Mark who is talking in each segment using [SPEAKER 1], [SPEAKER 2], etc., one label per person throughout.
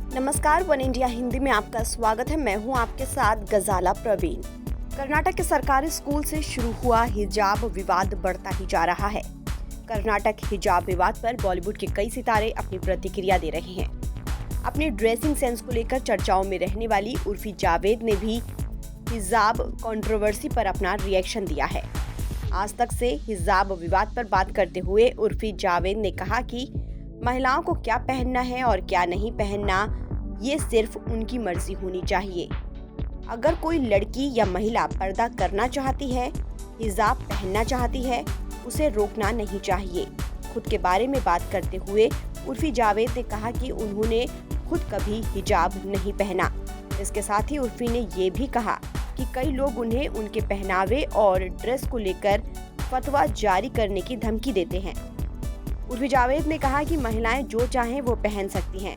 [SPEAKER 1] नमस्कार, one India Hindi में आपका स्वागत है। मैं हूं आपके साथ गजाला प्रवीण। कर्नाटक के सरकारी स्कूल से शुरू हुआ हिजाब विवाद बढ़ता ही जा रहा है। कर्नाटक हिजाब विवाद पर बॉलीवुड के कई सितारे अपनी प्रतिक्रिया दे रहे हैं। अपनी ड्रेसिंग सेंस को लेकर चर्चाओं में रहने वाली उर्फी जावेद ने भी हिजाब कंट्रोवर्सी पर अपना रिएक्शन दिया है। आज तक से हिजाब विवाद पर बात करते हुए उर्फी जावेद ने कहा कि महिलाओं को क्या पहनना है और क्या नहीं पहनना, ये सिर्फ उनकी मर्जी होनी चाहिए। अगर कोई लड़की या महिला पर्दा करना चाहती है, हिजाब पहनना चाहती है, उसे रोकना नहीं चाहिए। खुद के बारे में बात करते हुए उर्फी जावेद ने कहा कि उन्होंने खुद कभी हिजाब नहीं पहना। इसके साथ ही उर्फी ने ये भी कहा कि कई लोग उन्हें उनके पहनावे और ड्रेस को लेकर फतवा जारी करने की धमकी देते हैं। उर्फी जावेद ने कहा कि महिलाएं जो चाहें वो पहन सकती हैं।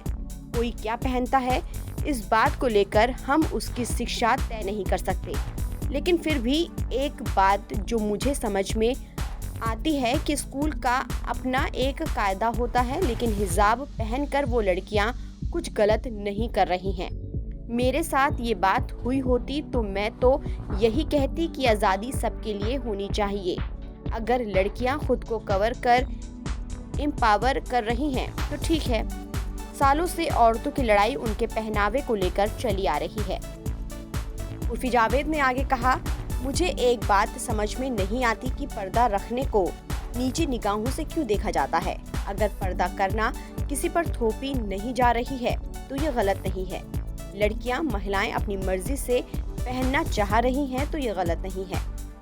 [SPEAKER 1] कोई क्या पहनता है, इस बात को लेकर हम उसकी शिक्षा तय नहीं कर सकते। लेकिन फिर भी एक बात जो मुझे समझ में आती है कि स्कूल का अपना एक कायदा होता है, लेकिन हिजाब पहनकर वो लड़कियां कुछ गलत नहीं कर रही हैं। मेरे साथ ये बात हुई होती तो मैं तो यही कहती कि आज़ादी सबके लिए होनी चाहिए। अगर लड़कियां खुद को कवर कर एम्पावर कर रही हैं तो ठीक है। सालों से औरतों की लड़ाई उनके पहनावे को लेकर चली आ रही है। उर्फी जावेद ने आगे कहा, मुझे एक बात समझ में नहीं आती कि पर्दा रखने को नीची निगाहों से क्यों देखा जाता है। अगर पर्दा करना किसी पर थोपी नहीं जा रही है तो ये गलत नहीं है। लड़कियां, महिलाएं अपनी मर्जी से पहनना चाह रही हैं तो ये गलत नहीं है।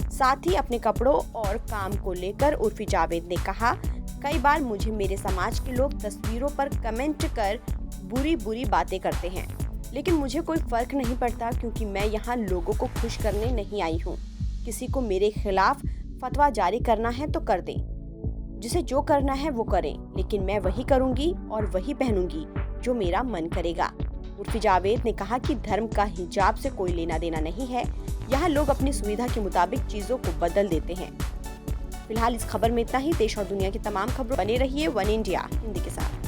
[SPEAKER 1] साथ ही अपने कपड़ों और काम को लेकर उर्फी जावेद ने कहा, कई बार मुझे मेरे समाज के लोग तस्वीरों पर कमेंट कर बुरी बातें करते हैं, लेकिन मुझे कोई फर्क नहीं पड़ता क्योंकि मैं यहाँ लोगों को खुश करने नहीं आई हूँ। किसी को मेरे खिलाफ फतवा जारी करना है तो कर दें, जिसे जो करना है वो करें, लेकिन मैं वही करूँगी और वही पहनूंगी जो मेरा मन करेगा। उर्फी जावेद ने कहा कि धर्म का हिजाब से कोई लेना देना नहीं है। यहाँ लोग अपनी सुविधा के मुताबिक चीजों को बदल देते हैं। फिलहाल इस खबर में इतना ही। देश और दुनिया की तमाम खबरों बने रहिए वन इंडिया हिंदी के साथ।